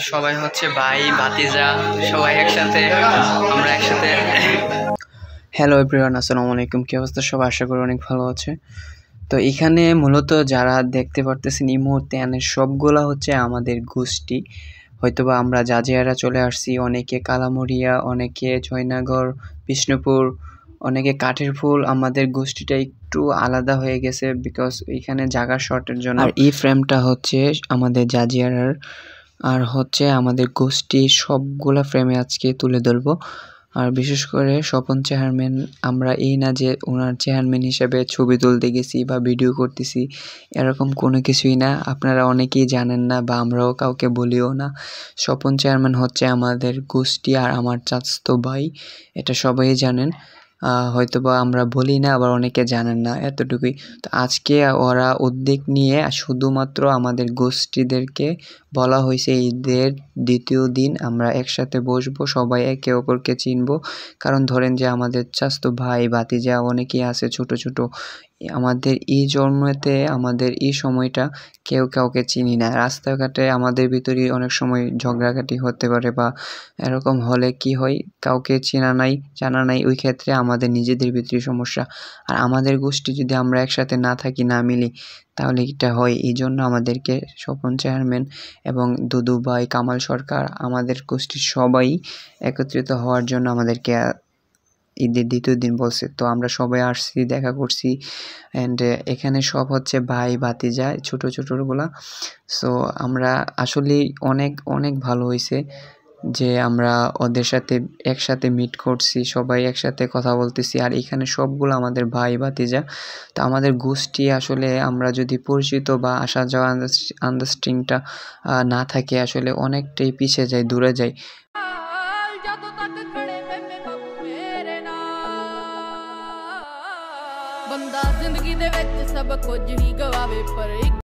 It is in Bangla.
সবাই হচ্ছে ভাই ভাতিজা, সবাই একসাথে, আমরা একসাথে। হ্যালো এভরিওয়ান, আসসালামু আলাইকুম। কি অবস্থা সবাই? আশা করি অনেক ভালো আছে। তো এখানে মূলত যারা দেখতে পারতেছেন এই মুহূর্তে সবগুলা হচ্ছে আমাদের গোষ্ঠী। হয়তোবা আমরা জাজিয়ারা চলে আসছি, অনেকে কালামুড়িয়া, অনেকে জয়নগর, বিষ্ণুপুর, অনেকে কাঠের ফুল। আমাদের গোষ্ঠীটা একটু আলাদা হয়ে গেছে বিকজ এখানে জায়গা শর্টের জন্য। আর এই ফ্রেমটা হচ্ছে আমাদের জাজিয়ারার, আর হচ্ছে আমাদের গোষ্ঠীর সবগুলা ফ্রেমে আজকে তুলে ধরবো। আর বিশেষ করে স্বপন চেয়ারম্যান, আমরা এই না যে ওনার চেয়ারম্যান হিসেবে ছবি তুলতে গেছি বা ভিডিও করতেছি, এরকম কোনো কিছুই না। আপনারা অনেকেই জানেন না বা আমরাও কাউকে বলিও না। স্বপন চেয়ারম্যান হচ্ছে আমাদের গোষ্ঠী আর আমার চাচাতো ভাই, এটা সবাই জানেন। হয়তোবা আমরা বলি না, আবার অনেকে জানেন না, এতটুকুই। তো আজকে ওরা উদ্যোগ নিয়ে শুধুমাত্র আমাদের গোষ্ঠীদেরকে বলা হয়েছে ঈদের দ্বিতীয় দিন আমরা একসাথে বসবো, সবাই একে অপরকে চিনবো। কারণ ধরেন যে আমাদের চাচাতো ভাই ভাতিজা অনেকেই আছে ছোট ছোট, আমাদের এই জন্মেতে আমাদের এই সময়টা কেউ কাউকে চিনি না। রাস্তাঘাটে আমাদের ভিতরে অনেক সময় ঝগড়াঝাটি হতে পারে, বা এরকম হলে কি হয়, কাউকে চেনা নাই জানা নাই, ওই ক্ষেত্রে আমাদের নিজেদের ভিতরে সমস্যা। আর আমাদের গোষ্ঠী যদি আমরা একসাথে না থাকি, না মিলি, তাহলে এটা হয়। এই জন্য আমাদেরকে স্বপন চেয়ারম্যান এবং দুদু ভাই, কামাল সরকার, আমাদের গোষ্ঠীর সবাই একত্রিত হওয়ার জন্য আমাদেরকে ঈদের দ্বিতীয় দিন বলছে। তো আমরা সবাই আসছি, দেখা করছি। অ্যান্ড এখানে সব হচ্ছে ভাই ভাতিজা, ছোটো ছোটোগুলা। সো আমরা আসলেই অনেক অনেক ভালো হয়েছে যে আমরা ওদের সাথে একসাথে মিট করছি, সবাই একসাথে কথা বলতেছি। আর এখানে সবগুলো আমাদের ভাই ভাতিজা। তো আমাদের গোষ্ঠী আসলে আমরা যদি পরিচিত বা আসা যাওয়া আন্ডারস্ট্যান্ডিংটা না থাকে, আসলে অনেকটাই পিছিয়ে যায়, দূরে যায়। ਬੰਦਾ ਜ਼ਿੰਦਗੀ ਦੇ ਵਿੱਚ ਸਭ ਕੁਝ ਹੀ ਗਵਾਵੇ ਪਰ